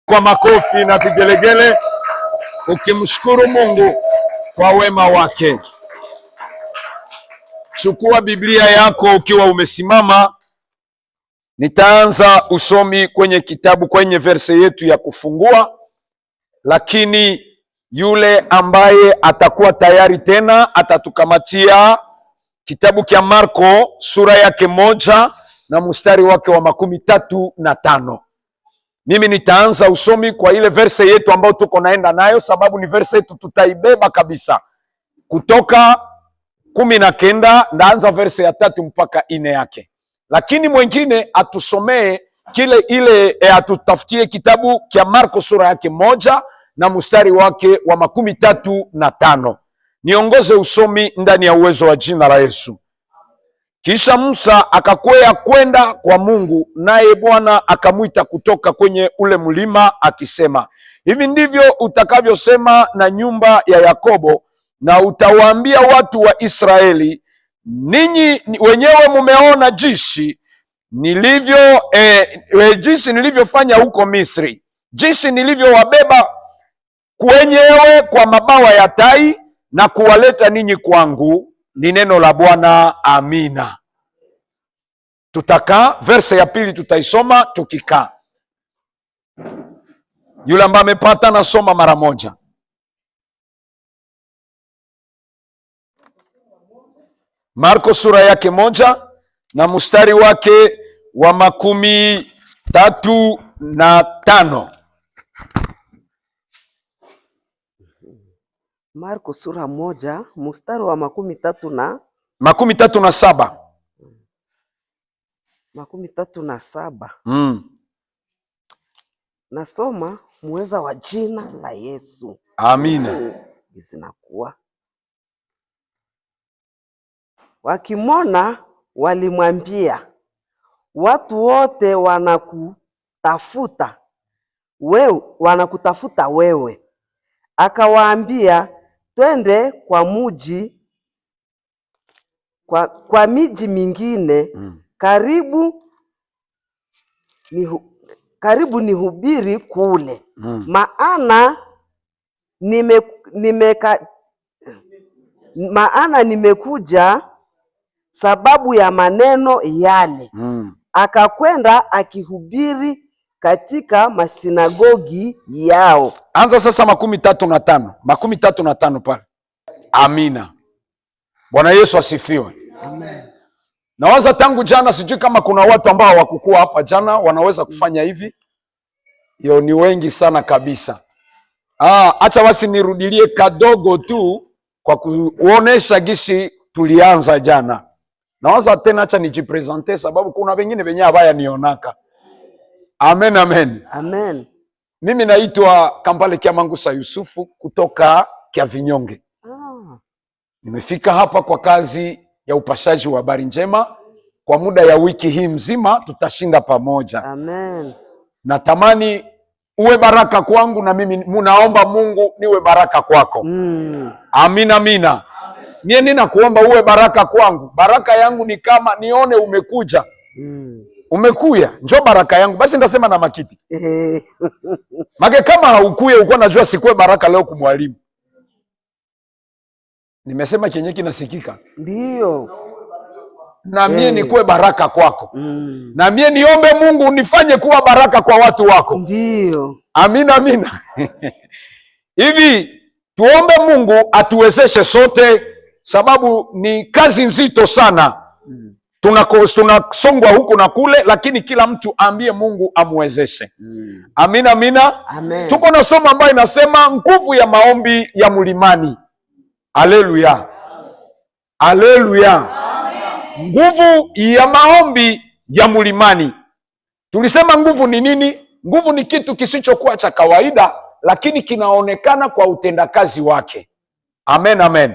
kwa makofi na vigelegele, ukimshukuru Mungu kwa wema wake. Chukua Biblia yako ukiwa umesimama. Nitaanza usomi kwenye kitabu, kwenye verse yetu ya kufungua, lakini yule ambaye atakuwa tayari tena atatukamatia kitabu kia Marko sura yake 1 na mstari wake wa 35. Mimi nitaanza usomi kwa ile verse yetu ambayo tuko naenda nayo, sababu ni verse yetu tutaibeba kabisa kutoka 19. Ndaanza verse ya 3 mpaka 4 yake, lakini mwingine atusomee atutafutie kitabu kia Marko sura yake 1 na mstari wake wa 35. Niongoze usomi ndani ya uwezo wa jina la Yesu. Kisha Musa akakwea kwenda kwa Mungu, naye Bwana akamwita kutoka kwenye ule mlima akisema, hivi ndivyo utakavyosema na nyumba ya Yakobo na utawaambia watu wa Israeli, ninyi wenyewe mumeona jinsi nilivyofanya huko Misri, jinsi nilivyowabeba wenyewe kwa mabawa ya tai na kuwaleta ninyi kwangu. Ni neno la Bwana. Amina. Tutakaa verse ya 2, tutaisoma tukikaa. Yule ambaye amepata nasoma mara moja. Marko sura yake 1 na mstari wake wa 35. Marko sura 1 mstari wa 37. 37. Nasoma muweza wa jina la Yesu. Amina. Zinakuwa wakimona walimwambia, watu wote wanakutafuta wewe. Akawaambia, twende kwa miji mingine karibu nihubiri kule, maana nimekuja sababu ya maneno yale. Akakwenda akihubiri katika masinagogi yao. Anza sasa 35 pale. Amina. Bwana Yesu asifiwe. Amen. Nawaza tangu jana, sijui kama kuna watu ambao hawakukuwa hapa jana wanaweza kufanya hivi. Yo, ni wengi sana kabisa. Acha basi nirudilie kadogo tu kwa kuonesha gisi tulianza jana. Nawaza tena, acha nijipresente sababu kuna wengine wenye habaya nionaka. Amen, amen. Amen. Mimi naitwa Kambale Kiamangusa Yusufu kutoka Kiavinyonge. Nimefika hapa kwa kazi ya upashaji wa habari njema kwa muda ya wiki hii mzima, tutashinda pamoja. Amen. Natamani uwe baraka kwangu na mimi munaomba Mungu niwe baraka kwako. Amina, amina. Mie ninakuomba uwe baraka kwangu. Baraka yangu ni kama nione umekuja. Umekuya, njoo baraka yangu. Basi ndasema na makiti. Make kama haukuye uko najua sikuwe baraka leo kumwalimu. Nimesema kenye kinasikika. Ndio. Na mie nikuwe baraka kwako. Na mie niombe Mungu unifanye kuwa baraka kwa watu wako. Ndio. Amina, amina. Hivi tuombe Mungu atuwezeshe sote, sababu ni kazi nzito sana. Tunasongwa huku na kule, lakini kila mtu aambie Mungu amwezeshe. Amina, amina. Amen. Tuko na somo ambayo inasema nguvu ya maombi ya mlimani. Haleluya. Haleluya. Nguvu ya maombi ya mlimani. Tulisema nguvu ni nini? Nguvu ni kitu kisichokuwa cha kawaida, lakini kinaonekana kwa utendakazi wake. Amen, amen.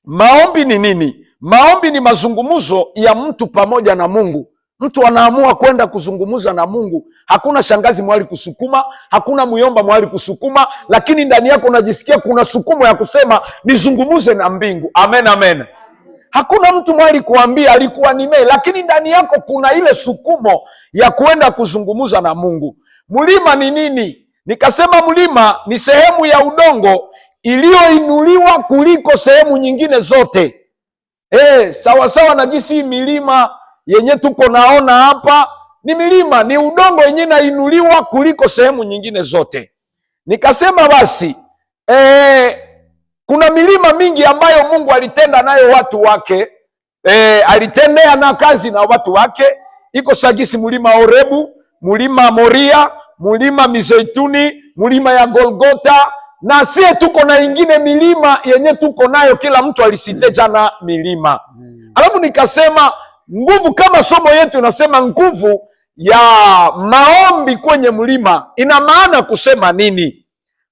Maombi ni nini? Maombi ni mazungumzo ya mtu pamoja na Mungu. Mtu anaamua kwenda kuzungumza na Mungu. Hakuna shangazi mwali kusukuma, hakuna muyomba mwali kusukuma, lakini ndani yako unajisikia kuna sukumo ya kusema nizungumuze na mbingu. Amen, amen. Hakuna mtu mwali kuambia alikuwa nime, lakini ndani yako kuna ile sukumo ya kwenda kuzungumuza na Mungu. mlima ni nini? Nikasema mlima ni sehemu ya udongo iliyoinuliwa kuliko sehemu nyingine zote. Sawa na jinsi milima yenye tuko naona hapa ni milima, ni udongo yenye nainuliwa kuliko sehemu nyingine zote. Nikasema basi kuna milima mingi ambayo Mungu alitenda nayo watu wake, alitendea na kazi na watu wake. Iko sagisi mlima Horebu, mlima Moria, mlima Mizeituni, mlima ya Golgota, na sie tuko na ingine milima yenye tuko nayo, kila mtu alisiteja na milima. Alafu nikasema nguvu, kama somo yetu inasema nguvu ya maombi kwenye mlima, ina maana kusema nini?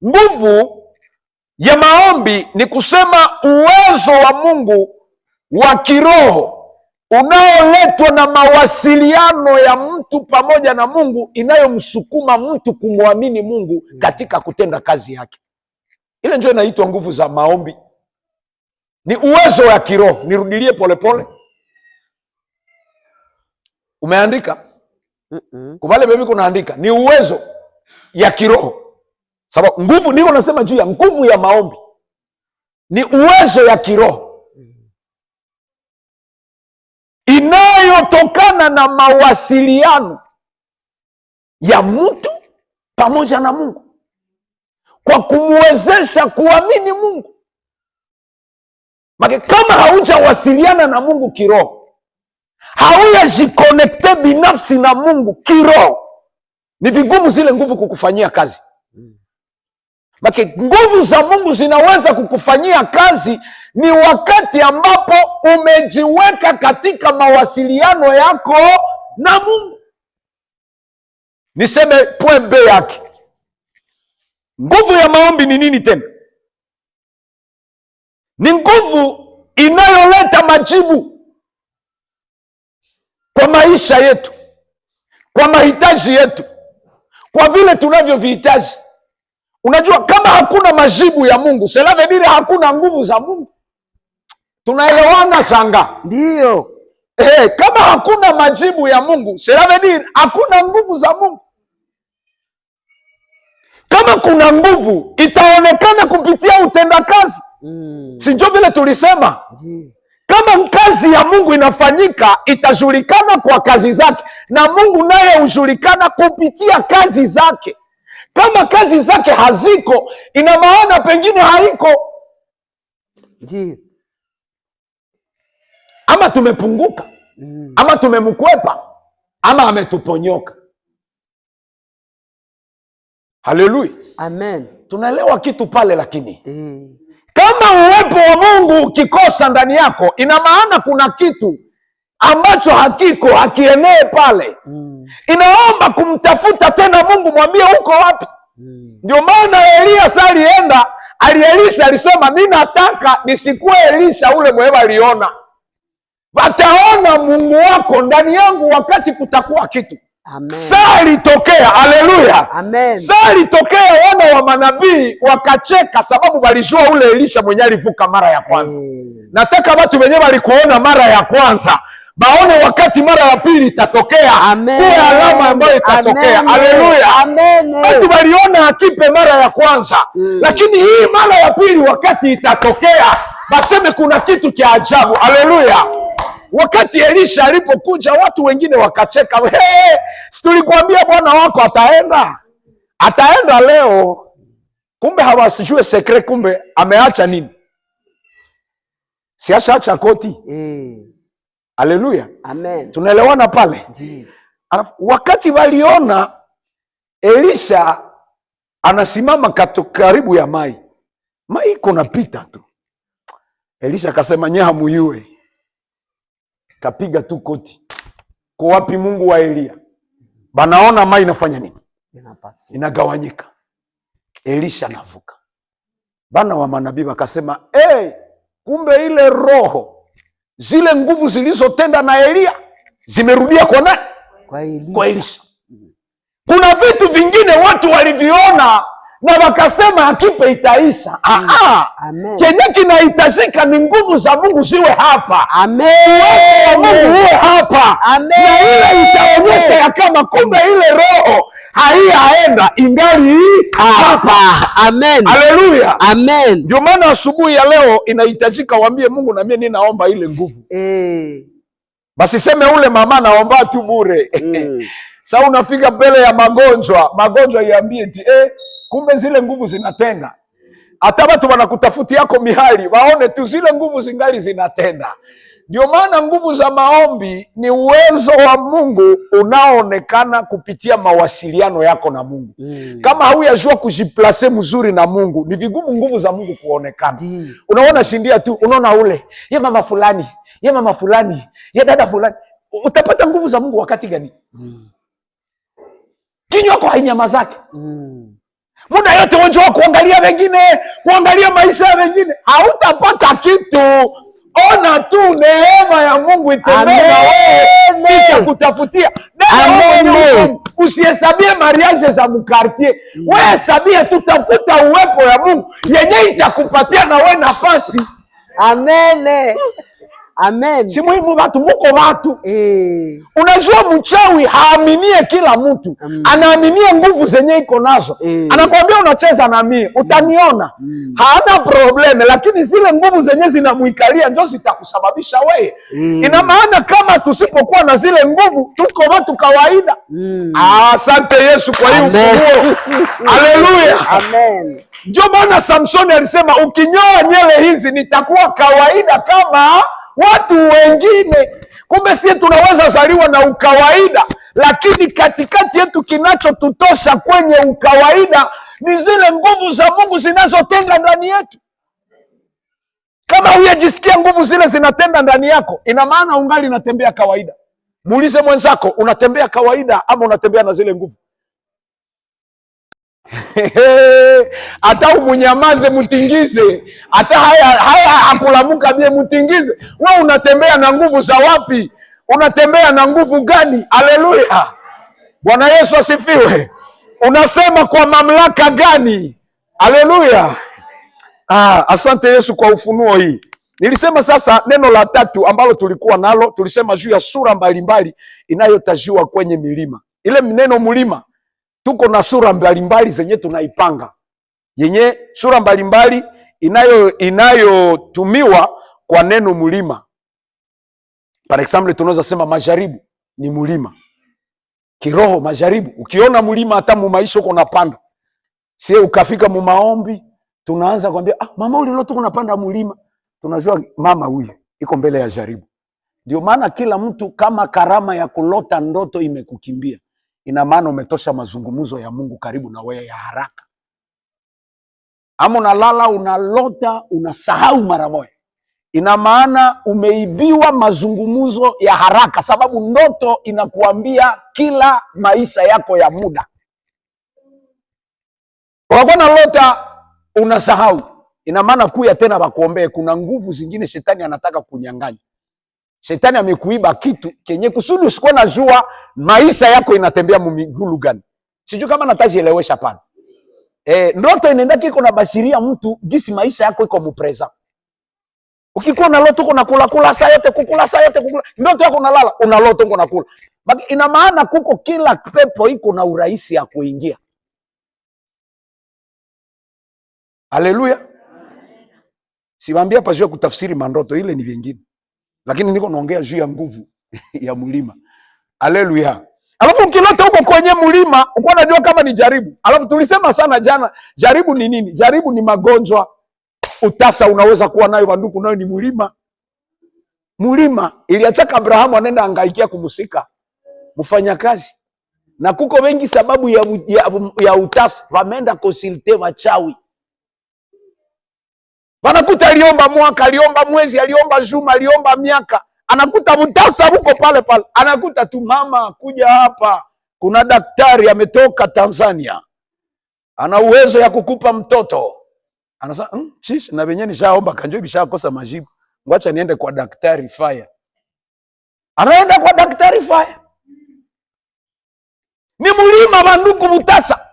Nguvu ya maombi ni kusema uwezo wa Mungu wa kiroho unaoletwa na mawasiliano ya mtu pamoja na Mungu, inayomsukuma mtu kumwamini Mungu katika kutenda kazi yake. Ile ndio inaitwa nguvu za maombi. Ni uwezo wa kiroho. Nirudilie polepole. Umeandika? Kubale bebi kunaandika. Ni uwezo ya kiroho. Sababu nguvu, niko nasema juu ya nguvu ya maombi. Ni uwezo ya kiroho inayotokana na mawasiliano ya mtu pamoja na Mungu, kwa kumwezesha kuamini Mungu. Maki kama haujawasiliana na Mungu kiroho, haujajikonekte binafsi na Mungu kiroho, ni vigumu zile nguvu kukufanyia kazi. Maki nguvu za Mungu zinaweza kukufanyia kazi ni wakati ambapo umejiweka katika mawasiliano yako na Mungu. Niseme point B yake. Nguvu ya maombi ni nini tena? Ni nguvu inayoleta majibu kwa maisha yetu, kwa mahitaji yetu, kwa vile tunavyovihitaji. Unajua, kama hakuna majibu ya Mungu, cela veut dire hakuna nguvu za Mungu. Tunaelewana shanga? Ndio. Kama hakuna majibu ya Mungu, cela veut dire hakuna nguvu za Mungu. Kama kuna nguvu, itaonekana kupitia utendakazi. Si ndio vile tulisema? Kama kazi ya Mungu inafanyika, itajulikana kwa kazi zake, na Mungu naye hujulikana kupitia kazi zake. Kama kazi zake haziko, ina maana pengine haiko. Ama tumepunguka, ama tumemkwepa, ama ametuponyoka. Haleluya, amen. Tunaelewa kitu pale, lakini kama uwepo wa Mungu ukikosa ndani yako, ina maana kuna kitu ambacho hakiko, hakienee pale. Inaomba kumtafuta tena Mungu, mwambie uko wapi. Ndio maana Elia salienda, Elisha alisema, mimi nataka nisikue Elisha ule mwewe aliona. Wataona Mungu wako ndani yangu wakati kutakuwa kitu. Amen. Saa litokea, haleluya. Amen. Saa litokea, wana wa manabii wakacheka, sababu walijua ule Elisha mwenye alivuka mara ya kwanza. Nataka watu wenyewe walikuona mara ya kwanza baone wakati mara ya pili itatokea, kuwa alama ambayo itatokea. Haleluya. Watu waliona akipe mara ya kwanza, lakini hii mara ya pili wakati itatokea, baseme kuna kitu kia ajabu. Haleluya. Wakati Elisha alipokuja, watu wengine wakacheka. Situlikuambia bwana wako ataenda leo. Kumbe hawasijue sekre, kumbe ameacha nini? Siasha acha koti. Haleluya. Amen. Tunaelewana pale? Alafu wakati waliona Elisha anasimama karibu ya mai iko napita tu, Elisha akasema nyeha muyue, kapiga tu koti. Kwa wapi Mungu wa Elia? Banaona mai inafanya nini? Inagawanyika. Elisha navuka. Bana wa manabii wakasema, kumbe ile roho, zile nguvu zilizotenda na Elia zimerudia kwa nani? Kwa Elisha. Kuna vitu vingine watu waliviona na wakasema hakipe itaisha. Chenye kinahitajika ni nguvu za Mungu ziwe hapa. Mungu uwe hapa. Na ile itaonyesha ya kama kumbe ile roho haiyaenda, ingali hapa. Amen. Haleluya. Amen. Ndio maana asubuhi ya leo inahitajika waambie Mungu, na mimi ninaomba ile nguvu. Basi seme ule mama naomba tu bure. Sasa unafika mbele ya magonjwa iambie eti kumbe zile nguvu zinatenda. Hata watu wanakutafuti yako mihali, waone tu zile nguvu zingali zinatenda. Ndio maana nguvu za maombi ni uwezo wa Mungu unaoonekana kupitia mawasiliano yako na Mungu. Kama hauyajua kujiplace mzuri na Mungu, ni vigumu nguvu za Mungu kuonekana. Unaona shindia tu, unaona ule, ye mama fulani, ye dada fulani. Utapata nguvu za Mungu wakati gani? Kinywa yako hainyamazake. Muda yote wenjo kuangalia wengine, kuangalia maisha ya wengine, hautapata kitu. Ona tu neema ya Mungu itembee na wewe, kisha kutafutia. Usihesabie mariage za mkartie, wewe hesabie tu, tafuta uwepo ya Mungu yenye itakupatia na wewe nafasi. Amen. Amen. Si muhimu watu, muko watu. Unajua mchawi haaminie kila mtu. Anaaminie nguvu zenye iko nazo. Anakuambia unacheza na mimi, utaniona. Haana probleme, lakini zile nguvu zenye zinamuikalia ndio zitakusababisha wewe. Ina maana kama tusipokuwa na zile nguvu, tuko watu kawaida. Asante Yesu kwa hiyo ufunuo. Haleluya. Amen. Ndio maana Samsoni alisema ukinyoa nyele hizi nitakuwa kawaida kama watu wengine. Kumbe sisi tunaweza zaliwa na ukawaida, lakini katikati yetu kinachotutosha kwenye ukawaida ni zile nguvu za Mungu zinazotenda ndani yetu. Kama huyajisikia nguvu zile zinatenda ndani yako, ina maana ungali unatembea kawaida. Muulize mwenzako, unatembea kawaida ama unatembea na zile nguvu? Hata umunyamaze mutingize, hata haya akulamuka bie mutingize, wewe unatembea na nguvu za wapi? Unatembea na nguvu gani? Haleluya. Bwana Yesu asifiwe. Unasema kwa mamlaka gani? Haleluya. Asante Yesu kwa ufunuo hii. Nilisema sasa neno la tatu ambalo tulikuwa nalo, tulisema juu ya sura mbalimbali inayotajiwa kwenye milima. Ile neno mlima, tuko na sura mbalimbali zenye tunaipanga, yenye sura mbalimbali inayotumiwa kwa neno mlima. Par example, tunaweza sema majaribu ni mlima kiroho. Majaribu, ukiona mlima hata mu maisha uko unapanda, sie ukafika mu maombi tunaanza kwambia mama ule leo tuko unapanda mlima, tunajua mama huyu iko mbele ya jaribu. Ndio maana kila mtu, kama karama ya kulota ndoto imekukimbia, ina maana umetosha mazungumzo ya Mungu karibu na wewe ya haraka. Ama unalala unalota unasahau mara moja, ina maana umeibiwa mazungumzo ya haraka, sababu ndoto inakuambia kila maisha yako ya muda. Unakuwa unalota unasahau, ina maana kuya tena bakuombee. Kuna nguvu zingine shetani anataka kunyang'anya. Shetani amekuiba kitu kenye kusudi usikuwa najua maisha yako inatembea mumigulu gani. Sijui kama natajielewesha pana. Ndoto inaenda kiko na bashiria mtu gisi maisha yako iko mupreza. Ukikuwa na loto uko nakula saa yote, kukula saa yote, kukula. Ndoto yako unalala, unaloto uko nakula. Ina maana kuko kila pepo iko na urahisi ya kuingia. Haleluya. Siwaambia hapa juu ya kutafsiri mandoto, ile ni vingine. Lakini niko naongea juu ya nguvu ya mlima. Haleluya. Alafu ukilota huko kwenye mlima, uko unajua kama ni jaribu. Alafu tulisema sana jana, jaribu ni nini? Jaribu ni magonjwa. Utasa unaweza kuwa nayo banduku, nayo ni mlima. Mlima iliachaka Abrahamu anaenda angaikia kumusika mfanya kazi. Na kuko wengi sababu ya utasa, wameenda konsulte wachawi. Wanakuta aliomba mwaka, aliomba mwezi, aliomba juma, aliomba miaka. Anakuta utasa huko pale pale. Anakuta tu mama kuja hapa, kuna daktari ametoka Tanzania, ana uwezo ya kukupa mtoto. Anasema chisi na wenyewe nishaomba kanjo bishakosa majibu, ngoacha niende kwa daktari fire. Anaenda kwa daktari fire. Ni mlima banduku mutasa.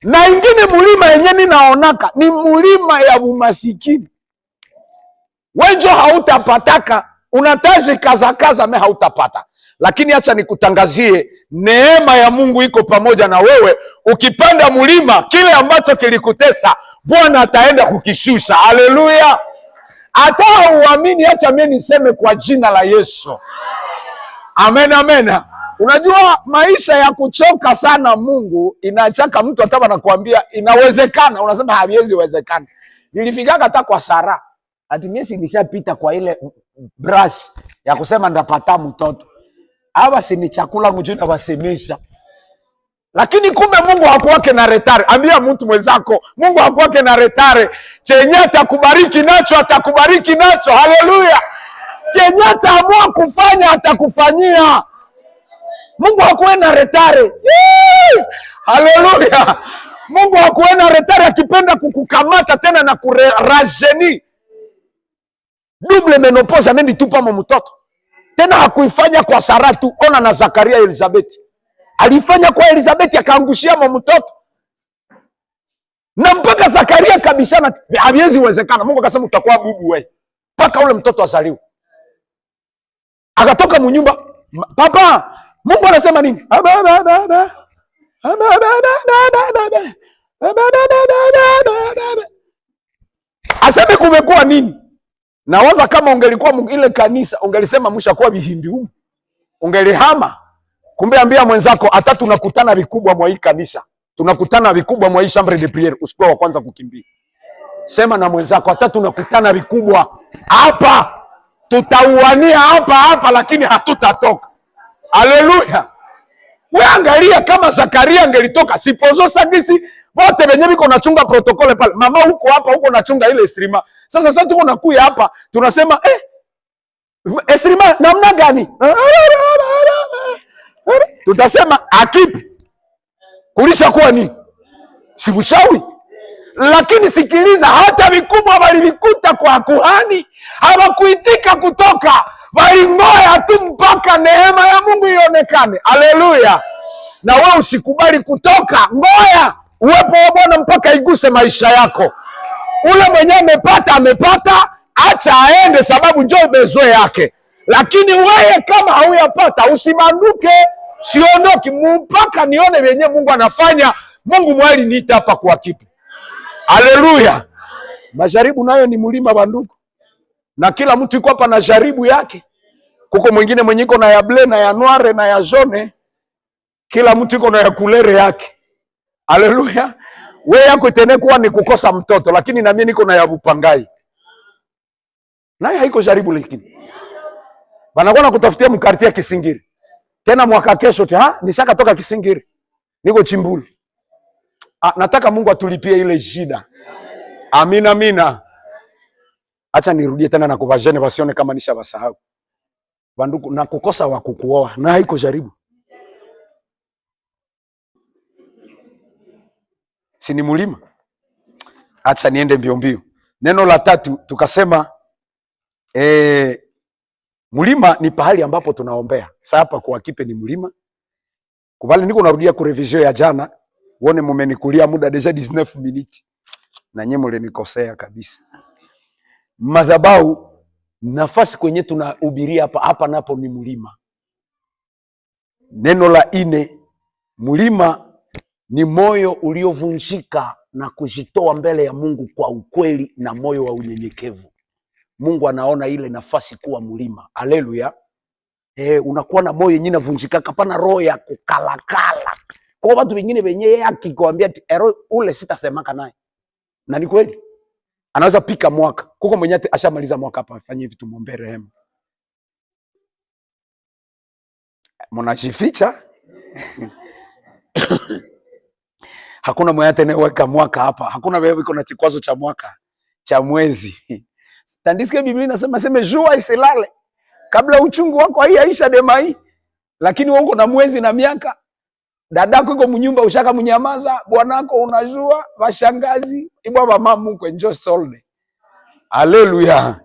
Na ingine mlima yenye ninaonaka ni mlima ya umasikini. Wenjo hautapataka, unataji kaza me hautapata. lakini acha nikutangazie, neema ya Mungu iko pamoja na wewe. Ukipanda mlima, kile ambacho kilikutesa Bwana ataenda kukishusha. Haleluya! Hata uamini, acha mimi niseme kwa jina la Yesu. Amen, amen. Unajua maisha ya kuchoka sana Mungu inachaka mtu, hata anakuambia inawezekana, unasema haviwezi wezekana. Nilifikaka hata kwa Sara, ati mimi nishapita kwa ile brush ya kusema ndapata mtoto. Hawa si ni chakula mjuna wasemesha. Lakini kumbe Mungu hakuwake na retare. Ambia mtu mwenzako, Mungu hakuwake na retare. Chenye atakubariki nacho, atakubariki nacho. Haleluya! Chenye ataamua kufanya, atakufanyia. Mungu hakuwe na retare. Haleluya! Mungu hakuwe na retare, akipenda kukukamata tena na kurajeni. Double menopause amendi tupa mtoto. Tena hakuifanya kwa Sara tu, ona na Zakaria Elizabeth. Alifanya kwa Elizabeth, akaangushia mtoto. Na mpaka Zakaria kabishana, haviwezi wezekana. Mungu akasema utakuwa bubu wewe mpaka ule mtoto azaliwe. Akatoka mnyumba, papa, Mungu anasema nini? Aseme kumekuwa nini? Nawaza kama ungelikuwa ile kanisa, ungelisema mshakuwa vihindi humu, ungelihama. Kumbe ambia mwenzako, hata tunakutana vikubwa mwa hii kanisa, tunakutana vikubwa mwa hii chambre de priere, usikuwa wa kwanza kukimbia. Sema na mwenzako, hata tunakutana vikubwa hapa, tutauania hapa, lakini hatutatoka. Haleluya! Wewe angalia kama Zakaria angelitoka, sipozo sagisi wote wenye biko nachunga protokole pale. Mama huko hapa, huko nachunga ile streamer. Sasa tuko nakuya hapa, tunasema streamer namna gani? Tutasema akipi kulisha kuwa nini? Si uchawi. Lakini sikiliza, hata vikubwa walivikuta kwa kuhani, hawakuitika kutoka, walingoya tu mpaka neema ya Mungu ionekane. Haleluya! Na wewe usikubali kutoka, ngoya uwepo wa Bwana mpaka iguse maisha yako. Ule mwenye amepata, acha aende, sababu njoo bezoe yake. Lakini wewe kama hauyapata, usibanduke, siondoki mpaka nione wenye Mungu anafanya. Mungu mwali niita hapa kwa kipi. Haleluya! Majaribu nayo ni mlima wa ndugu, na kila mtu yuko hapa na jaribu yake. Kuko mwingine mwenye iko na ya bleu na ya noire na ya jaune, kila mtu iko na ya kulere yake. Haleluya! Wewe yako itenekuwa ni kukosa mtoto, lakini na mimi niko na ya bupangai. Naye haiko jaribu, lakini banakuwa na kutafutia mkartia Kisingiri. Tena mwaka kesho nishaka toka Kisingiri, niko Chimbulu. Nataka Mungu atulipie ile shida. Amina, amina. Acha nirudie tena na kuvajene wasione kama nishabasahau. Banduku, na kukosa wa kukuoa na haiko jaribu. Si ni mulima? Acha niende mbio mbio. Neno la tatu tukasema mulima ni pahali ambapo tunaombea. Sasa hapa kwa kipe ni mulima. Kubali niko narudia ku revision ya jana. Uone mumenikulia muda deja 19 minutes. Na nyinyi mlenikosea kabisa. Madhabahu, nafasi kwenye tunahubiria hapa napo ni mulima. Neno la 4, mulima ni moyo uliovunjika na kujitoa mbele ya Mungu kwa ukweli na moyo wa unyenyekevu. Mungu anaona ile nafasi kuwa mulima. Haleluya! Unakuwa na moyo yenyewe unavunjika, hapana roho ya kukalakala. Kwa watu wengine wenyewe akikwambia ule sitasemaka naye. Na ni kweli. Anaweza pika mwaka. Kuko mwenye ashamaliza mwaka hapa afanye vitu muombe rehema. Mnajificha? Hakuna mwenye anaweka mwaka hapa. Hakuna wewe iko na kikwazo cha mwaka, cha mwezi. Tandisikia Biblia inasema jua isilale kabla uchungu wako haiisha demai. Lakini wewe uko na mwezi na miaka. Dadako iko mnyumba ushaka mnyamaza, bwanako unajua, washangazi, ibwa mama mko enjoy solde. Haleluya.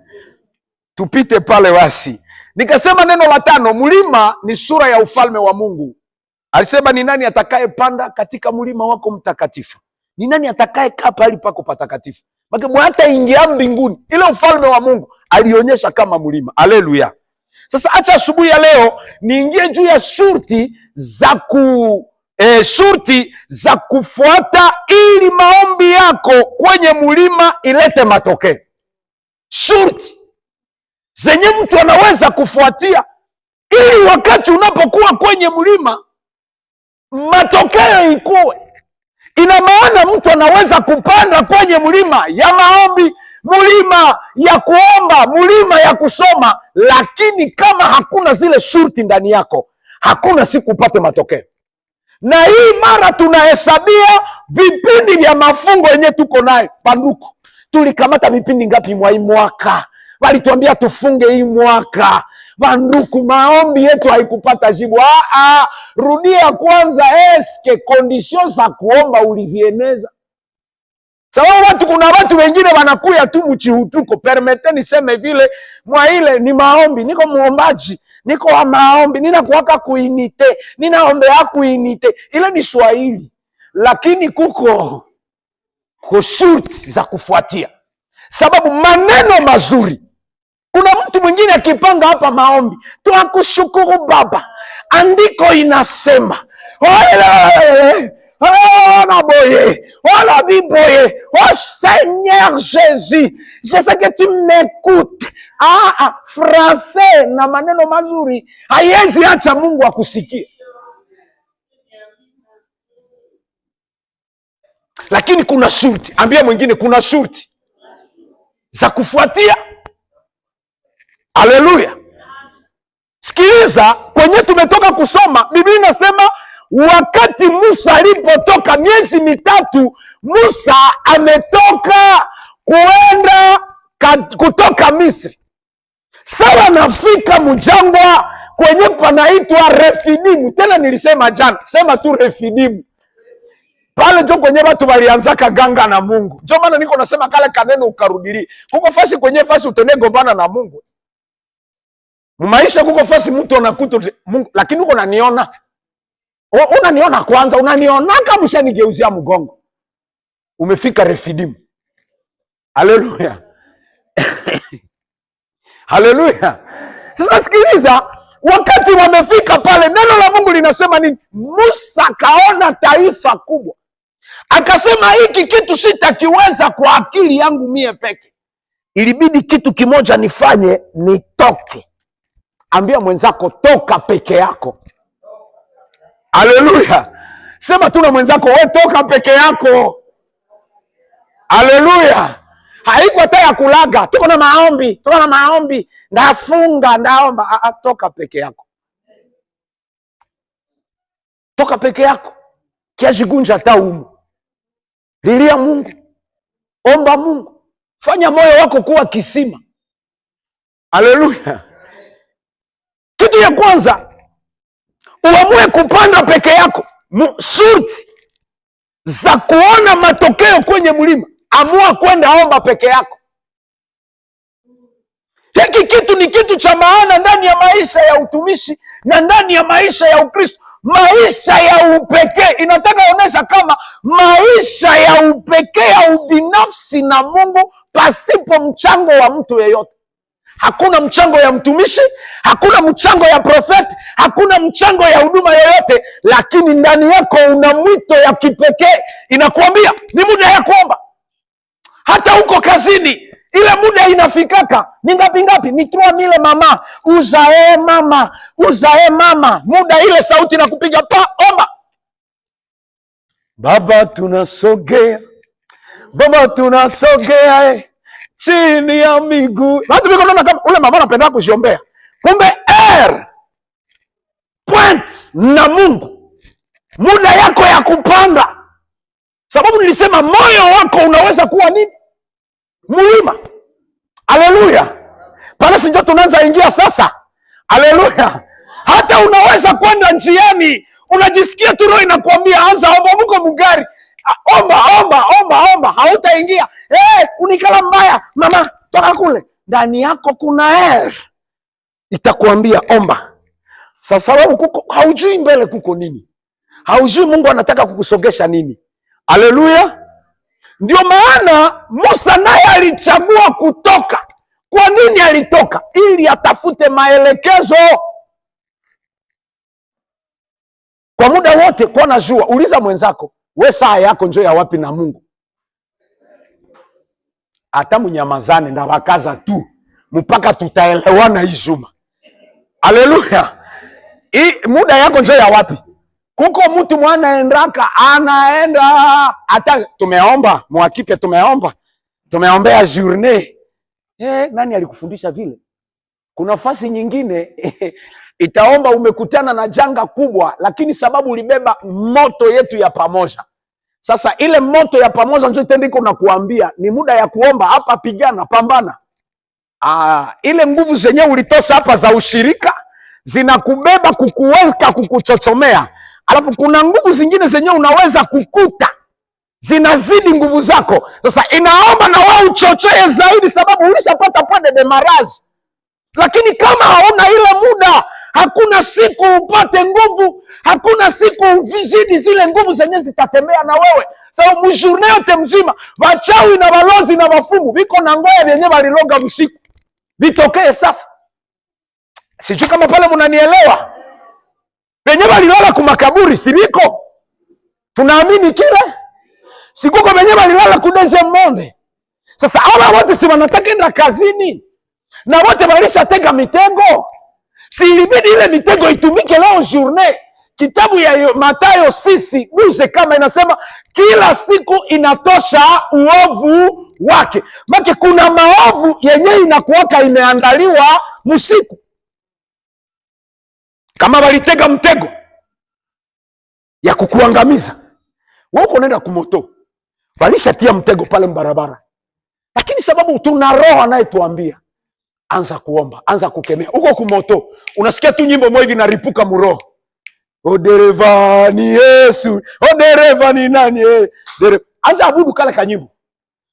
Tupite pale wasi. Nikasema neno la 5, mlima ni sura ya ufalme wa Mungu. Alisema ni nani atakaye panda katika mlima wako mtakatifu? Ni nani atakaye kaa pale pako patakatifu? Maana hata ingia mbinguni, ile ufalme wa Mungu alionyesha kama mlima. Haleluya. Sasa acha asubuhi ya leo niingie juu ya shurti za kufuata ili maombi yako kwenye mlima ilete matokeo. Shurti zenye mtu anaweza kufuatia ili wakati unapokuwa kwenye mlima matokeo ikuwe. Ina maana mtu anaweza kupanda kwenye mlima ya maombi, mlima ya kuomba, mlima ya kusoma, lakini kama hakuna zile shurti ndani yako, hakuna siku upate matokeo. Na hii mara tunahesabia vipindi vya mafungo yenye tuko nayo. Banduku, tulikamata vipindi ngapi mwa hii mwaka? Walituambia tufunge hii mwaka. Banduku, maombi yetu haikupata jibu. Rudia kwanza, eske kondisyon za kuomba ulizieneza? Sababu kuna watu wengine wanakuya tu mchihutuko. Permete niseme vile, mwa ile ni maombi, niko muombaji, niko wa maombi, ninakuwaka kuinite, ninaombea kuinite. Ile ni Swahili, lakini kuko shurti za kufuatia. Sababu maneno mazuri, kuna mtu mwingine akipanga hapa maombi, tunakushukuru Baba, andiko inasema oh Seigneur Jésus, je sais que tu m'écoutes. Français na maneno mazuri haiwezi acha Mungu akusikie. Lakini kuna shurti, ambia mwingine kuna shurti za kufuatia. Haleluya. Sikiliza, kwenye tumetoka kusoma, Biblia inasema wakati Musa alipotoka miezi mitatu, Musa ametoka kutoka Misri. Sawa, nafika mjangwa kwenye panaitwa Refidimu. Tena nilisema jana, sema tu Refidimu. Pale jo kwenye watu walianzaka ganga na Mungu. Jo maana niko nasema kale kaneno ukarudili. Kuko fasi kwenye fasi utenegombana na Mungu. Mumaisha kuko fasi mtu anakuta Mungu, lakini uko unaniona. Unaniona kwanza, unaniona kama mshanigeuzia mgongo. Umefika Refidimu. Haleluya. Haleluya. Sasa sikiliza, wakati wamefika pale, neno la Mungu linasema nini? Musa kaona taifa kubwa. Akasema hiki kitu sitakiweza kwa akili yangu mie peke. Ilibidi kitu kimoja nifanye, nitoke. Ambia mwenzako toka peke yako. Haleluya. Sema tu na mwenzako, we toka peke yako. Haleluya. Haiko hata ya kulaga. Tuko na maombi, ndafunga, ndaomba. Toka peke yako. Toka peke yako. Kiasi gunja hata umu. Lilia Mungu. Omba Mungu. Fanya moyo wako kuwa kisima. Haleluya. Kitu ya kwanza, uamue kupanda peke yako. Shurti za kuona matokeo kwenye mlima, amua kwenda omba peke yako. Hiki kitu ni kitu cha maana ndani ya maisha ya utumishi na ndani ya maisha ya Ukristo. Maisha ya upekee inataka onyesha kama maisha ya upekee ya ubinafsi na Mungu pasipo mchango wa mtu yeyote. Hakuna mchango ya mtumishi, hakuna mchango ya profeti, hakuna mchango ya huduma yoyote, lakini ndani yako una mwito ya kipekee. Inakuambia ni muda ya kuomba. Hata huko kazini, ile muda inafikaka. Ni ngapi? Ni 3000 mama. Uzae mama. Muda ile sauti inakupiga omba. Baba tunasogea. Chini ya miguu. Watu biko naona kama ule mama anapenda kujiombea. Kumbe point na Mungu. Muda yako ya kupanda. Sababu nilisema moyo wako unaweza kuwa nini? Mlima. Haleluya. Pale sinjo tunaanza ingia sasa. Haleluya. Hata unaweza kwenda njiani, unajisikia tu roho inakuambia anza omba, Mungu mgari. Omba, hautaingia. Unikala mbaya, mama, toka kule. Ndani yako kuna itakuambia omba. Sasa sababu kuko haujui mbele kuko nini. Haujui Mungu anataka kukusogesha nini. Haleluya. Ndio maana Musa naye alichagua kutoka Kwa nini alitoka? Ili atafute maelekezo kwa muda wote. Kwa najua, uliza mwenzako, we saa yako njoo ya wapi na Mungu? Hata mnyamazane na wakaza tu mpaka tutaelewana hii juma. Haleluya! Muda yako njoo ya wapi? Kuko mtu mwana endaka anaenda, hata tumeomba mwakike, tumeombea journée. Nani alikufundisha vile? Kuna fasi nyingine itaomba umekutana na janga kubwa, lakini sababu ulibeba moto yetu ya pamoja. Sasa ile moto ya pamoja ndio itendiko na kuambia ni muda ya kuomba hapa, pigana, pambana. Ile nguvu zenyewe ulitosa hapa za ushirika zinakubeba kukuweka, kukuchochomea. Alafu kuna nguvu zingine zenyewe unaweza kukuta zinazidi nguvu zako. Sasa inaomba na wewe uchochee zaidi, sababu ulishapata pande de maraz. Lakini kama hauna ile muda, hakuna siku upate nguvu, hakuna siku vizidi zile nguvu zenyewe zitatembea na wewe. Sababu mjourne yote mzima wachawi na walozi na wafumu biko na ngoya vyenyewe waliloga usiku vitokee sasa. Sijui kama pale mnanielewa. Wenyewe walilala kumakaburi, si biko? Tunaamini kile? Sikuko wenyewe walilala kudeze monde. Sasa hawa wote si wanataka enda kazini, na wote walishatega mitego. Si ilibidi ile mitego itumike leo journée. Kitabu ya Mathayo 6:12 kama inasema kila siku inatosha uovu wake. Maana kuna maovu yenyewe inakuwaka imeandaliwa msiku. Kama walitega mtego ya kukuangamiza, wewe unaenda kumoto, walishatia mtego pale mbarabara. Lakini sababu tuna roho anayetuambia anza kuomba, anza kukemea. Uko kumoto, unasikia tu nyimbo moja inaripuka muroho. O dereva ni Yesu, o dereva ni nani? Anza abudu kale kanyimbo.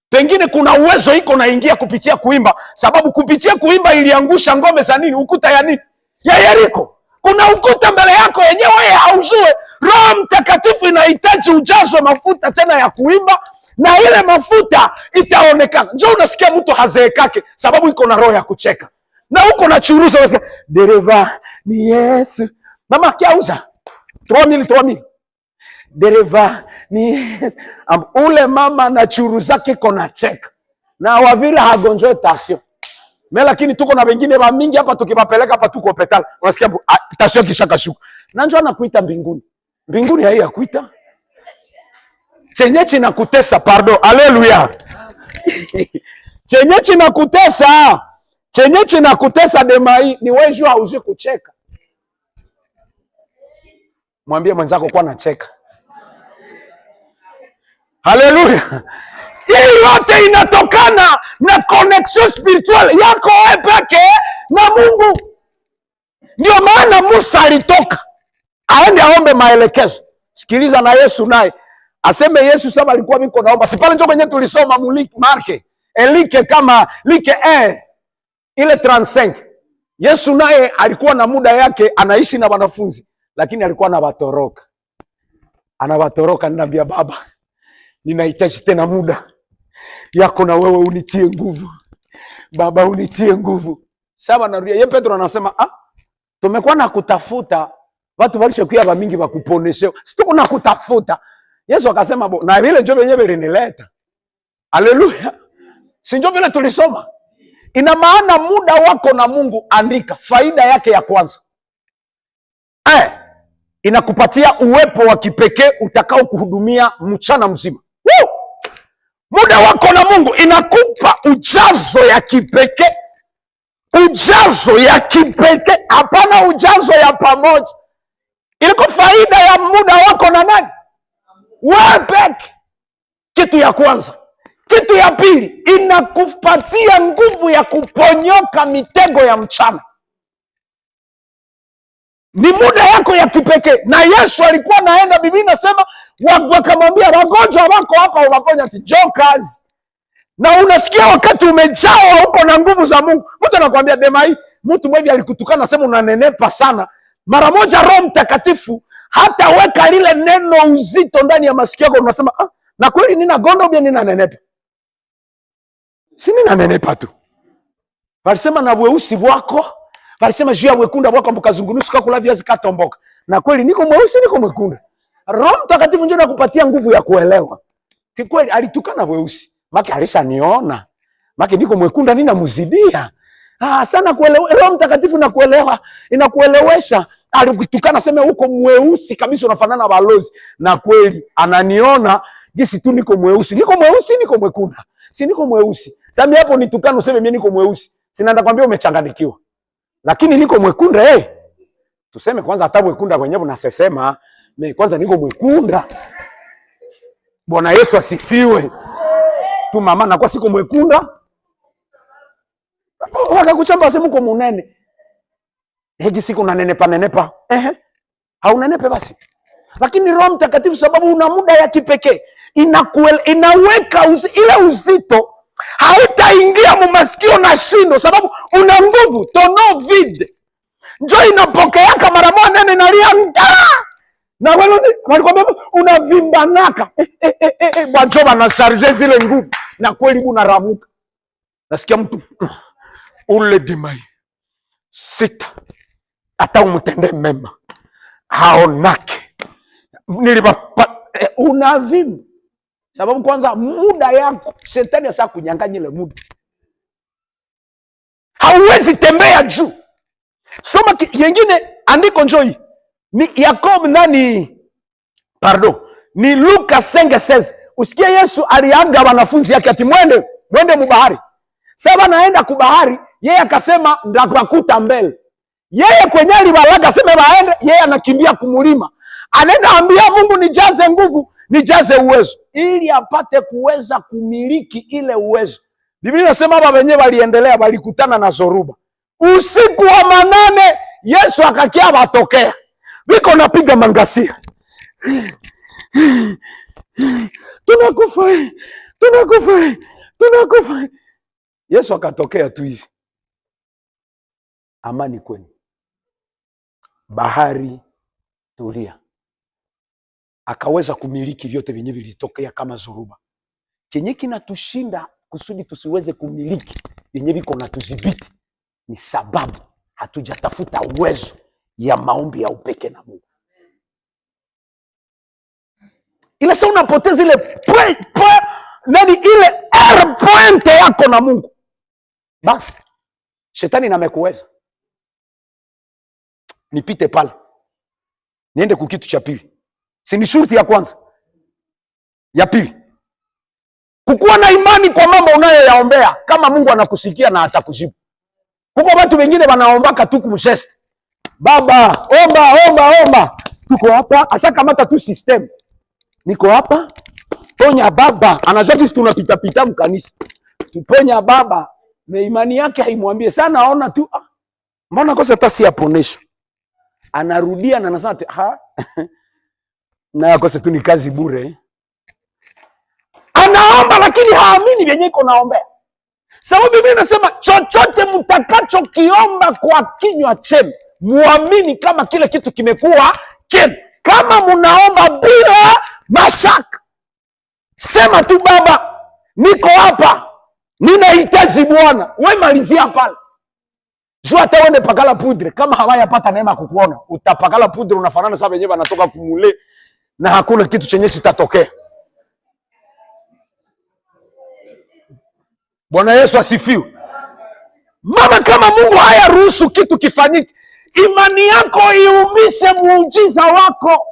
Pengine kuna uwezo iko naingia kupitia kuimba, sababu kupitia kuimba iliangusha ngome za nini? Ukuta ya nini? Ya Yeriko. Kuna ukuta mbele yako yenyewe haujue. Roho Mtakatifu inahitaji ujazwe mafuta tena ya kuimba, na ile mafuta itaonekana. Njoo unasikia mtu hazeekake sababu iko na roho ya kucheka. Na huko na churuza unasikia dereva ni Yesu. Mama kiauza 3,000. Dereva ni Yesu. Ule mama na churuza kiko na cheka. Na wavile hagonjwe tasio. Mimi lakini tuko na wengine ba mingi hapa, tukibapeleka hapa tuko hospitali. Unasikia tasio kishaka shuka. Na njoo anakuita mbinguni. Mbinguni hai yakuita. Chenye chinakutesa, pardon, haleluya. Chenye chinakutesa, chenye chinakutesa demai ni wewe jua uje kucheka. Mwambie mwenzako kwa nacheka. Haleluya. Hii yote inatokana na connection spiritual yako wewe peke na Mungu. Ndio maana Musa alitoka aende aombe maelekezo. Sikiliza na Yesu naye aseme Yesu sasa alikuwa miko naomba. Si pale ndio kwenye tulisoma Marke. Elike kama like ile 35. Yesu naye alikuwa na muda yake, anaishi na wanafunzi, lakini alikuwa anawatoroka. Anawatoroka, anambia Baba, ninahitaji tena muda yako na wewe unitie nguvu. Baba unitie nguvu. Sasa narudia. Yeye Petro anasema, tumekuwa na kutafuta watu walishokuwa ba mingi wakuponeshe. Situko na kutafuta. Yesu akasema na vile ndio wenyewe linileta. Haleluya. Si ndio vile tulisoma? Ina maana muda wako na Mungu, andika faida yake ya kwanza. Inakupatia uwepo wa kipekee utakao kuhudumia mchana mzima. Woo! Muda wako na Mungu inakupa ujazo ya kipekee. Ujazo ya kipekee, hapana ujazo ya pamoja. Iliko faida ya muda wako na nani? Wewe peke. Kitu ya kwanza. Kitu ya pili, inakupatia nguvu ya kuponyoka mitego ya mchana. Ni muda yako ya kipekee. Na Yesu alikuwa naenda, Biblia inasema wakamwambia wagonjwa wako hapa unaponya ati njoo kazi. Na unasikia wakati umejawa huko na nguvu za Mungu. Mtu anakuambia demai, mtu mmoja alikutukana sema unanenepa sana. Mara moja Roho Mtakatifu hata weka lile neno uzito ndani ya masikio yako, unasema na kweli nina gondo bia nina nenepa. Si nina nenepa tu. Walisema na weusi wako, walisema juu ya wekunda wako mkazungunusu kakula viazi katomboka. Na kweli niko mweusi niko mwekunda. Roho Mtakatifu ndio anakupatia nguvu ya kuelewa. Si kweli alitukana weusi. Maki alishaniona. Maki niko mwekunda ninamzidia. Sana kuelewa. Roho Mtakatifu na kuelewa, inakuelewesha. Alitukana sema uko mweusi kabisa unafanana na balozi. Na kweli ananiona jinsi tu niko mweusi. Niko mweusi niko mwekunda. Si niko mweusi. Sasa hapo nitukana useme mimi niko mweusi. Sina nakwambia umechanganikiwa. Lakini niko mwekunda Tuseme kwanza hata mwekunda wenyewe unasema mimi kwanza niko mwekunda. Bwana Yesu asifiwe. Tu mama na kwa siko mwekunda. Wakakuchamba sema uko munene. Heji siku nanenepa. Haunenepe basi. Lakini Roho Mtakatifu sababu una muda ya kipekee inaweka ile uzito hautaingia mumasikio na shindo sababu una nguvu tono vide. Njoo inapokeaka mara moja nene nalia na wewe walikwambia unavimbanaka. Bwana na charge zile nguvu na kweli unaramuka. Nasikia mtu ule dimai sita hata umtende mema haonake. Unavimba sababu kwanza muda yako shetani asa kunyang'anya ile muda. Hauwezi tembea juu. Soma yengine andiko njoi. Ni Yakobo ni Luka 5:16. Usikie Yesu aliaga wanafunzi yake ati mwende mubahari. Sasa naenda kubahari, yeye akasema ndakukuta mbele. Yeye kwenye alibalaga sema baende, yeye anakimbia kumulima. Anaenda ambia Mungu nijaze nguvu, nijaze uwezo ili apate kuweza kumiliki ile uwezo. Biblia inasema baba wenyewe waliendelea walikutana na Zoruba. Usiku wa manane Yesu akakia batokea. Biko napiga mangasia. Tunakufa. Yesu akatokea tu hivi. Amani kwenu. Bahari tulia. Akaweza kumiliki vyote vyenye vilitokea kama Zoruba. Chenye kinatushinda kusudi tusiweze kumiliki vyenye viko na tudhibiti ni sababu hatujatafuta uwezo ya maombi ya upeke na Mungu. Ile sasa unapoteza ile ile point yako na Mungu. Basi shetani namekuweza. Nipite pale. Niende kwa kitu cha pili. Si ni shurti ya kwanza. Ya pili. Kukuwa na imani kwa mambo unayoyaombea kama Mungu anakusikia na atakujibu. Kuko watu wengine wanaombaka tu kumshest. Baba, omba. Tuko hapa, ashakamata tu system. Niko hapa, ponya baba. Anajua sisi tunapita mkanisa. Tuponya baba. Na imani yake haimwambie sana aona tu. Mbona kosa hata si aponesho. Anarudia na anasema na kosa tu ni kazi bure. Anaomba lakini haamini vyenye iko naombea. Sababu Biblia inasema chochote mtakacho kiomba kwa kinywa chenu, muamini kama kile kitu kimekuwa kile. Kama munaomba bila mashaka, sema tu baba, niko hapa, ninahitaji Bwana. Wewe malizia pale. Jua hata uende pakala pudre, kama hawayapata neema kukuona, utapakala pudre unafanana sawa wenyewe wanatoka kumule na hakuna kitu chenye kitatokea. Bwana Yesu asifiwe. Mama, kama Mungu hayaruhusu kitu kifanyike, imani yako iumishe muujiza wako.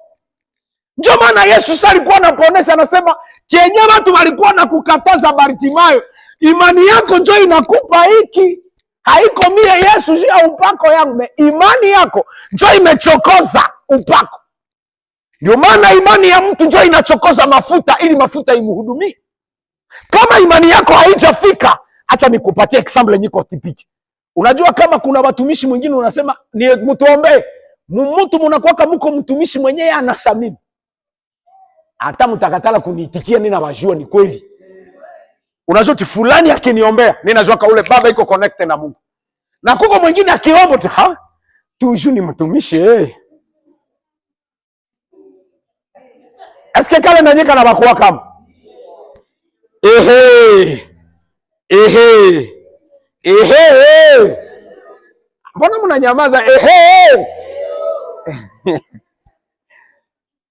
Ndio maana Yesu sasa alikuwa anaponesha anasema, chenye watu walikuwa na kukataza Bartimayo, imani yako njoo inakupa hiki. Haiko mie Yesu jia upako yangu, imani yako njoo imechokoza upako. Ndio maana imani ya mtu njoo inachokoza mafuta ili mafuta imhudumie. Kama imani yako haijafika, acha nikupatie example nyiko tipiki. Unajua kama kuna watumishi mwingine unasema ni mtuombe, mtu mnakuwa mko mtumishi mwenyewe anasamini. Hata mtakatala kuniitikia nina wajua ni kweli. Unajua ti fulani akiniombea, ninajua ka ule baba iko connected na Mungu. Na kuko mwingine akiomba tu tu ni mtumishi Eske kale nanyika na bakuwa kama. Ehe. Ehe. Mbona mnanyamaza? Ehe.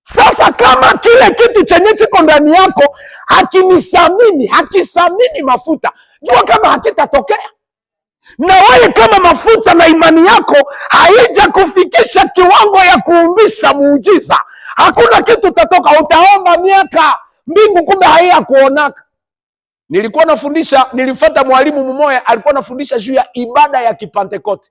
Sasa kama kile kitu chenye chiko ndani yako hakisamini mafuta, jua kama hakitatokea. Na wewe kama mafuta na imani yako haija kufikisha kiwango ya kuumbisha muujiza, hakuna kitu tatoka. Utaomba miaka mbingu, kumbe haiya kuonaka. Nilifuata mwalimu mmoja alikuwa anafundisha juu ya ibada ya Kipentekoste.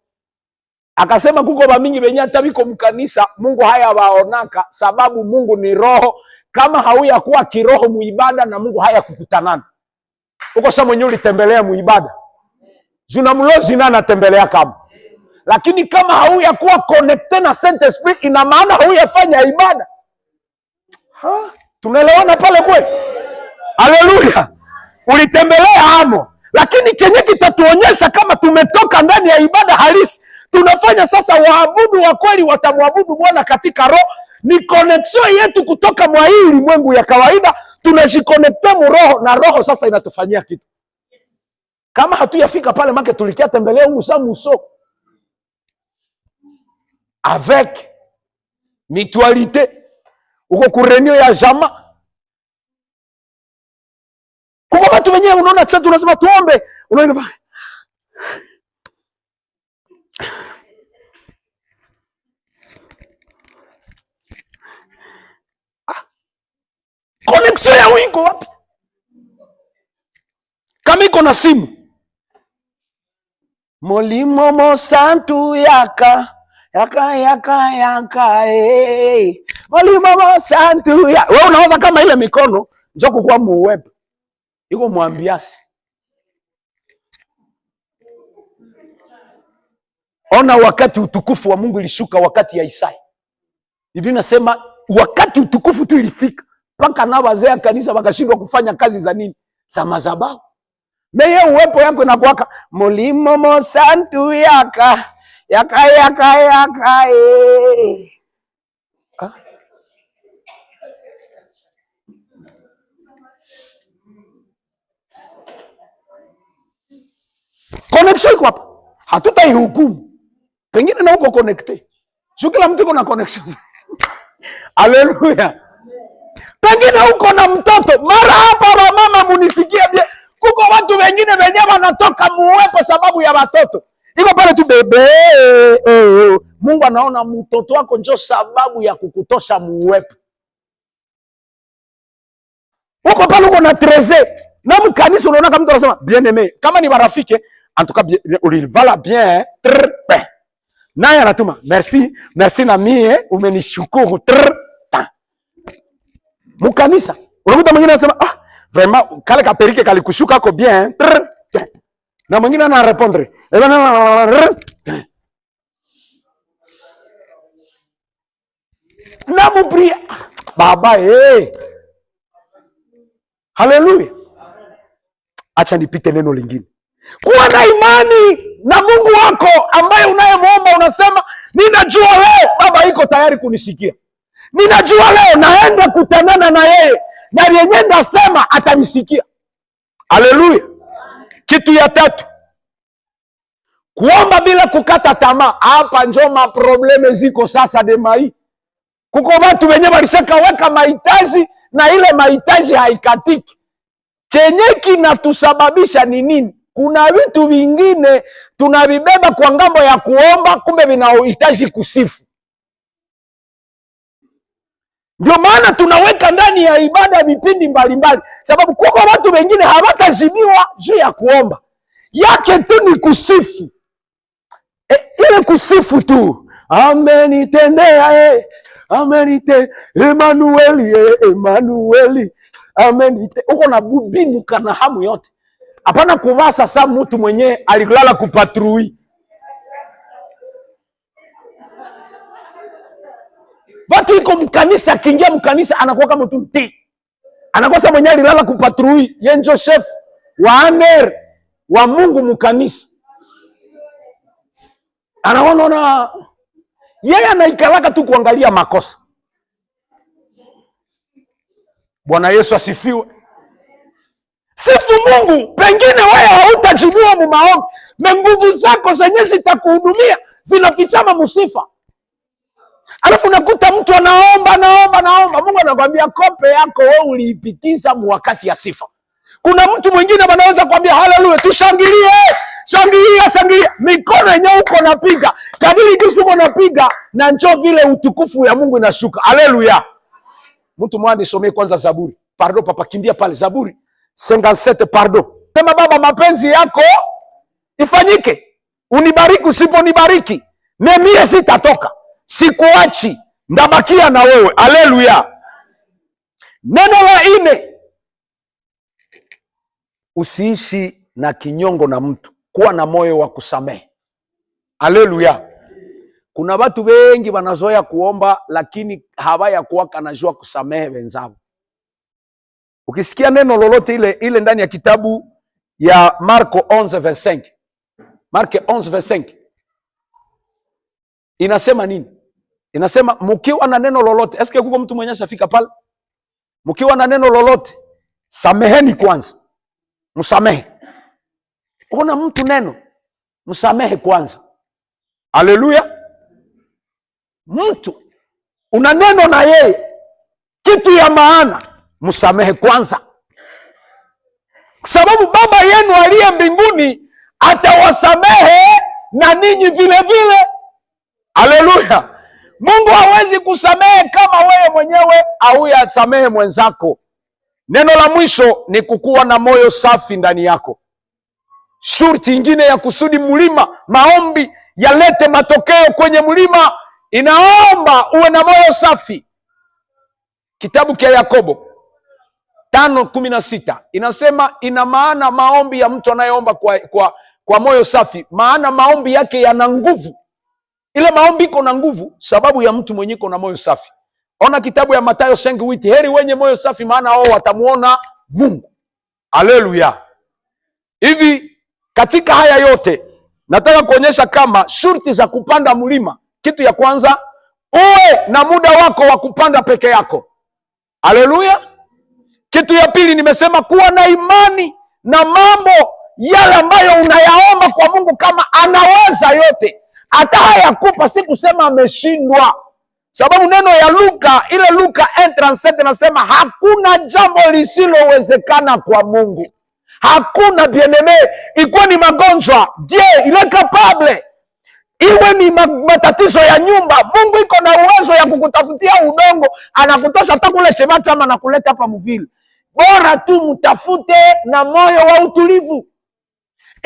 Akasema kuko bamingi benye hata biko mkanisa Mungu haya waonaka, sababu Mungu ni roho. Kama hauya kuwa kiroho muibada na Mungu haya kukutanana. Uko sasa mwenyewe ulitembelea muibada. Juna mlozi na anatembelea kama. Lakini kama hauya kuwa connected na Saint Spirit, ina maana hauya fanya ibada. Tunaelewana pale kweli? Haleluya. Ulitembelea hamo. Lakini chenye kitatuonyesha kama tumetoka ndani ya ibada halisi, tunafanya sasa waabudu wa kweli watamwabudu Bwana katika roho. Ni connection yetu kutoka mwa hii ulimwengu ya kawaida, tunajiconnecte mu roho, na roho sasa inatufanyia kitu. Kama hatuyafika pale make tulikia tembelea muso avec mutualité uko kurenio ya jama. Kwa watu wenyewe unaona sasa tunasema tuombe, unaona connection ya wiko wapi? Kama iko na simu molimo mo santu yaka molimo mo santu ya. Wewe unawaza kama ile mikono njoo kwa muweb iko mwambiasi. Ona wakati utukufu wa Mungu ilishuka wakati ya Isaya. Biblia inasema wakati utukufu tu ilifika mpaka na wazee kanisa wakashindwa kufanya kazi za nini? Za madhabahu. Meye uwepo yako inakuwaka molimo mo santu yaka Connection iko hapa. Hatutaihukumu. Pengine na uko connected. Sio kila mtu kuna connection. Haleluya. Pengine uko na mtoto. Mara hapa wa mama munisikie bie. Kuko watu wengine wenyewe wanatoka muwepo sababu ya watoto. Iko pale tu bebe. Mungu anaona mtoto wako ndio sababu ya kukutosha muwepo. Uko pale uko na treze. Na mkanisa unaona kama mtu anasema bien aimé. Kama ni marafiki, en tout cas ulivala bien. Naye anatuma merci na mie umenishukuru. Mkanisa unakuta mwingine anasema vraiment kale kaperike kalikushuka ako bien. Na mwingine ana répondre na mupria baba Haleluya. Acha nipite neno lingine. Kuwa na imani na Mungu wako ambaye unayemwomba, unasema ninajua leo baba iko tayari kunisikia. Ninajua leo naenda kutanana na yeye na yenyewe ndasema atanisikia. Haleluya. Kitu ya tatu, kuomba bila kukata tamaa. Hapa njo maprobleme ziko sasa demai. Kuko watu wenyewe walishakaweka mahitaji na ile mahitaji haikatiki. Chenye kinatusababisha ni nini? Kuna vitu vingine tunavibeba kwa ngambo ya kuomba, kumbe vinahitaji kusifu. Ndio maana tunaweka ndani ya ibada vipindi mbalimbali, sababu kuko watu wengine hawatazidiwa juu ya kuomba. Yake tu ni kusifu. Ile kusifu tu. Amenitendea amenite Emanueli amenite. Uko na bubinu kana hamu yote. Hapana kuvaa sasa mtu mwenye alilala kupatrui. Watu iko mkanisa, akiingia mkanisa anakuwa kama mtu mti. Anakosa mwenye alilala kupatrui, yenjo chef wa aner wa Mungu mkanisa. Anaona yeye anaikalaka tu kuangalia makosa. Bwana Yesu asifiwe. Sifu Mungu, pengine wewe hautajibiwa mu maombi. Nguvu zako zenye zitakuhudumia zinafichama musifa. Alafu unakuta mtu anaomba. Mungu anakuambia kope yako wewe uliipikiza wakati ya sifa. Kuna mtu mwingine anaweza kuambia haleluya, tushangilie. Shangilia. Mikono yenyewe uko napiga. Kadiri jinsi uko napiga na njoo vile utukufu ya Mungu inashuka. Haleluya. Mtu mwana nisomee kwanza Zaburi. Pardon papa, kimbia pale Zaburi 57 pardon. Sema Baba, mapenzi yako ifanyike. Unibariki usiponibariki, mimi sitatoka. Sikuachi, ndabakia na wewe. Haleluya. Neno la 4, usiishi na kinyongo na mtu, kuwa na moyo wa kusamehe. Haleluya. Kuna watu wengi wanazoea kuomba lakini hawaya kuwaka najua kusamehe wenzao. Ukisikia neno lolote ile ndani ya kitabu ya Marko 11:5. Marko 11:5. Inasema nini? Inasema mkiwa na neno lolote, eske kuko mtu mwenye shafika pale? Mkiwa na neno lolote, sameheni kwanza. Msamehe. Kuna mtu neno, msamehe kwanza. Haleluya. Mtu una neno na yeye, kitu ya maana, msamehe kwanza, sababu Baba yenu aliye mbinguni atawasamehe na ninyi vile vile. Haleluya. Mungu hawezi kusamehe kama wewe mwenyewe hauyasamehe mwenzako. Neno la mwisho ni kukuwa na moyo safi ndani yako. Shurti ingine ya kusudi mlima, maombi yalete matokeo kwenye mlima, inaomba uwe na moyo safi. Kitabu cha Yakobo 5:16 inasema, ina maana maombi ya mtu anayeomba kwa moyo safi, maana maombi yake yana nguvu. Ile maombi iko na nguvu sababu ya mtu mwenye iko na moyo safi. Ona kitabu ya Mathayo 5:8, heri wenye moyo safi maana wao watamuona Mungu. Haleluya. Hivi katika haya yote nataka kuonyesha kama shurti za kupanda mlima, kitu ya kwanza, uwe na muda wako wa kupanda peke yako. Haleluya. Kitu ya pili nimesema kuwa na imani na mambo yale ambayo unayaomba kwa Mungu, kama anaweza yote. Hata hayakupa si kusema ameshindwa. Sababu neno ya Luka 1:37 nasema hakuna jambo lisilowezekana kwa Mungu. Hakuna bien-aime, ikuwe ni magonjwa, Dieu il est capable. Iwe ni matatizo ya nyumba, Mungu iko na uwezo ya kukutafutia udongo, anakutosha hata kule Chemata ama nakuleta hapa mvili. Bora tu mtafute na moyo wa utulivu.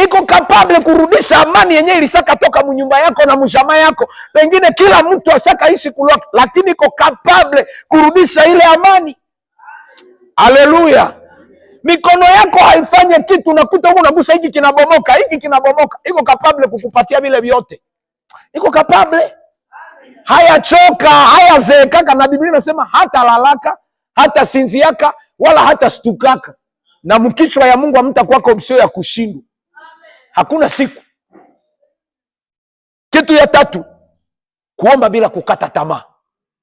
Iko capable kurudisha amani yenyewe ilisaka toka mnyumba yako na mshama yako. Pengine kila mtu ashaka ishi kuloka, lakini iko capable kurudisha ile amani. Haleluya. Mikono yako haifanye kitu, nakuta huko unagusa hiki kinabomoka, Iko capable kukupatia vile vyote. Iko capable. Hayachoka, hayazeekaka, na Biblia inasema hata lalaka, hata sinziaka, wala hata stukaka. Na mkichwa ya Mungu hamtakuwa kwa option ya kushindwa. Hakuna siku. Kitu ya tatu, kuomba bila kukata tamaa.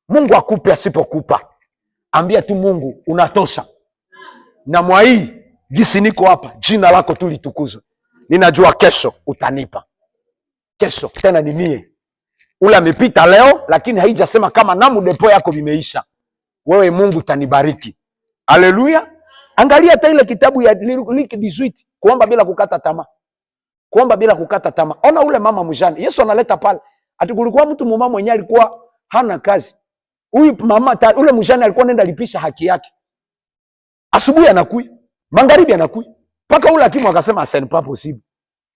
Mungu akupe asipokupa, ambia tu Mungu unatosha. Na mwa hii gisi niko hapa, jina lako tu litukuzwe. Ninajua kesho utanipa. Kesho tena ni mie. Ule amepita leo, lakini haijasema kama namu depo yako vimeisha. Wewe Mungu utanibariki. Haleluya. Angalia hata ile kitabu ya Luka 18, kuomba bila kukata tamaa. Kuomba bila kukata tamaa. Ona ule mama mjane, Yesu analeta pale. Ati kulikuwa mtu mama mwenyewe alikuwa hana kazi. Huyu mama ule mjane alikuwa nenda lipisha haki yake. Asubuhi anakuja, magharibi anakuja. Paka ule hakimu akasema asante pas possible.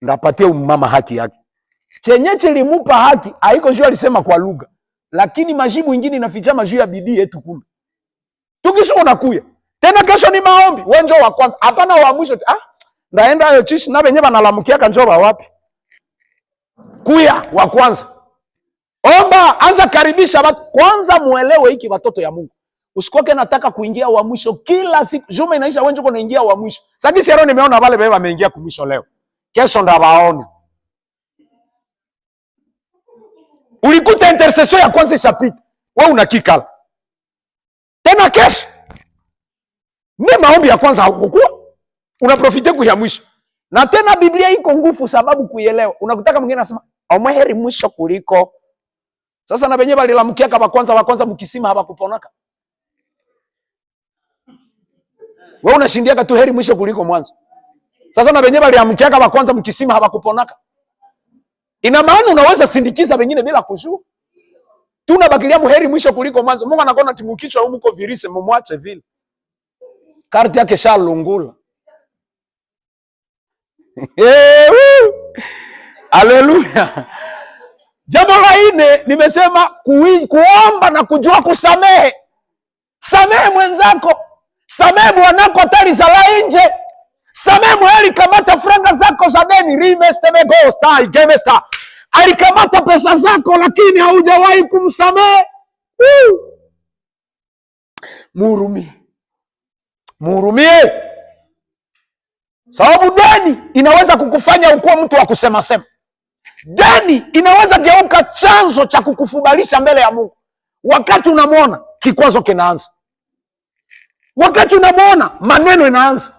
Ndapatia mama haki yake. Chenye chilimupa haki, haiko juu alisema kwa lugha. Lakini majibu mengine inafichama juu ya bidii yetu kumbe. Tukisho unakuja. Tena kesho ni maombi, wewe njoo wa kwanza. Hapana wa mwisho. Ndaenda hayo chishi na benye banalamukia njoo wapi? Kuya wa kwanza. Omba, anza karibisha watu. Kwanza muelewe hiki watoto ya Mungu. Usikoke nataka kuingia wa mwisho kila siku. Juma inaisha wewe njoo unaingia wa mwisho. Sasa hivi leo nimeona wale baba wameingia kumwisho leo. Kesho ndawaona. Ulikuta intercession ya kwanza ishapita. Wewe unakikala. Tena kesho. Ni maombi ya kwanza hakukuwa. unaprofite kuya mwisho. Na tena Biblia iko nguvu sababu kuielewa. Unakutaka mwingine anasema omweheri mwisho kuliko. Sasa na benye balilamkiaka wa kwanza mkisima hawakuponaka. Wewe unashindiaka tu heri mwisho kuliko mwanzo. Sasa na benye baliamkiaka wa kwanza mkisima hawakuponaka. Ina maana unaweza sindikiza wengine bila kujua. Tunabakilia muheri mwisho kuliko mwanzo. Mungu anakuona timukichwa huko mko virise mumwache vile. Karti yake shalungula. Haleluya. Jambo la nne nimesema kuomba na kujua kusamehe. Samehe mwenzako. Samehe bwanako hatari za la nje. Samehe mweli kamata franga zako za deni. Alikamata pesa zako lakini haujawahi kumsamehe. Muhurumie. Muhurumie. Sababu deni inaweza kukufanya ukuwa mtu wa kusema sema. Deni inaweza geuka chanzo cha kukufubalisha mbele ya Mungu. Wakati unamwona kikwazo kinaanza. Wakati unamwona maneno inaanza.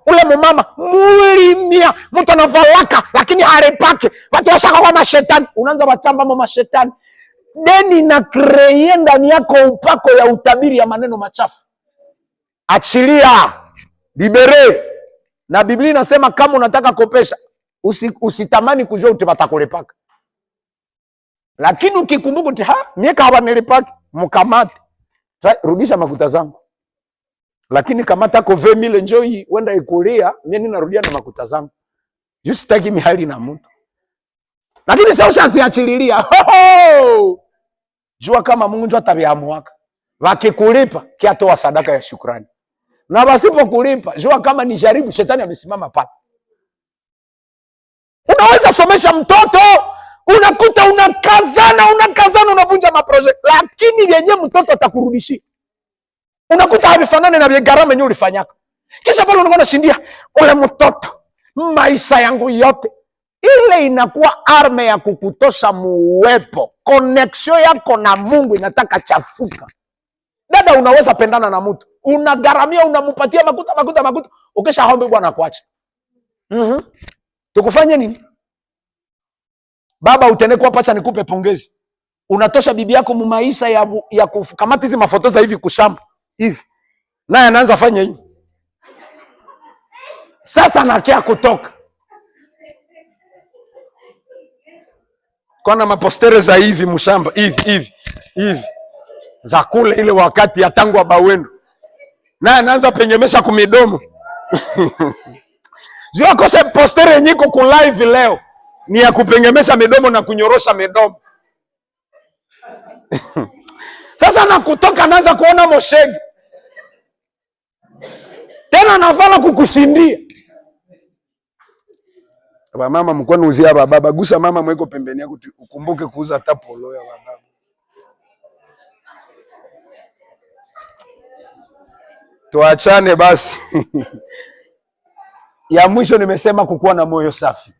Ule mumama mulimia mtu anavalaka lakini harepake. Watu washaka kwa mashetani. Unaanza watamba mama shetani. Deni na kreye ndani yako upako ya utabiri ya maneno machafu. Achilia. Libere. Na Biblia inasema kama unataka kopesha usitamani kujua utapatakulepaka. Lakini ukikumbuka uti mieka hapa nilipaki mkamate. Rudisha makuta zangu. Lakini kamata ko 20,000 njoi wenda ikulia, mimi narudia na makuta zangu. Just sitaki mihali na mtu. Lakini sasa ushaziachililia. Jua kama Mungu ndio atabiamuaka. Wakikulipa kiatoa sadaka ya shukrani. Na basipo kulipa, jua kama ni jaribu shetani amesimama pale. Unaweza somesha mtoto, unakuta unakazana unavunja maproject, lakini yenye mtoto atakurudishia. Unakuta havifanane na vile gharama yenyewe ulifanyaka. Kisha pale unaona shindia ule mtoto maisha yangu yote. Ile inakuwa arme ya kukutosha muwepo. Connection yako na Mungu inataka chafuka. Dada, unaweza pendana na mtu. Unagaramia, unamupatia makuta. Ukisha hombe bwana kuacha. Tukufanye nini? Baba utende kwa pacha nikupe pongezi. Unatosha bibi yako mu maisha ya kukamata hizi mafoto za hivi kushamba. Hivi. Naye anaanza fanya hivi. Sasa nakia kutoka. Kuna mapostere za hivi mshamba, hivi. Za kule ile wakati ya tangu abawendo. Naye anaanza penyemesha kumidomo. Jua kose postere nyiko ku live leo ni ya kupengemesha midomo na kunyorosha midomo. Sasa nakutoka naanza kuona moshegi. Tena navala kukushindia. Baba mama mkono uzia baba gusa mama mweko pembeni yako ukumbuke kuuza hata polo ya baba. Tuachane basi. Ya mwisho nimesema kukuwa na moyo safi.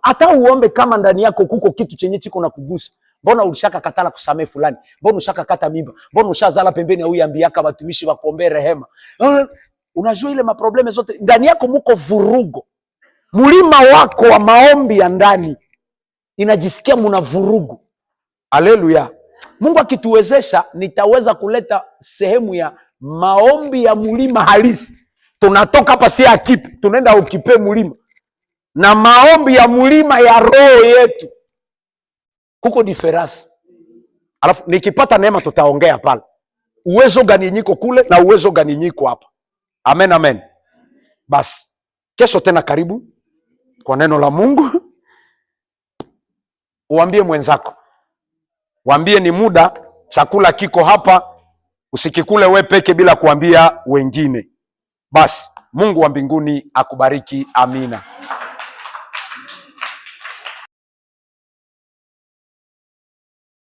Hata uombe kama ndani yako kuko kitu chenye chiko na kugusa. Mbona ulishaka katala kusamehe fulani? Mbona ushaka kata mimba? Mbona ushazala pembeni ya huyu ambiaka watumishi wakuombee rehema? Unajua ile maprobleme zote ndani yako muko vurugo. Mulima wako wa maombi ya ndani inajisikia muna vurugu. Haleluya. Mungu akituwezesha nitaweza kuleta sehemu ya maombi ya mulima halisi. Tunatoka hapa si akipi, tunaenda ukipe mulima. Na maombi ya mulima ya roho yetu. Kuko diferasi. Alafu nikipata neema tutaongea pale. Uwezo gani nyiko kule na uwezo gani nyiko hapa. Amen. Basi. Kesho tena karibu kwa neno la Mungu. Uambie mwenzako. Waambie ni muda, chakula kiko hapa. Usikikule we peke bila kuambia wengine. Basi, Mungu wa mbinguni akubariki. Amina.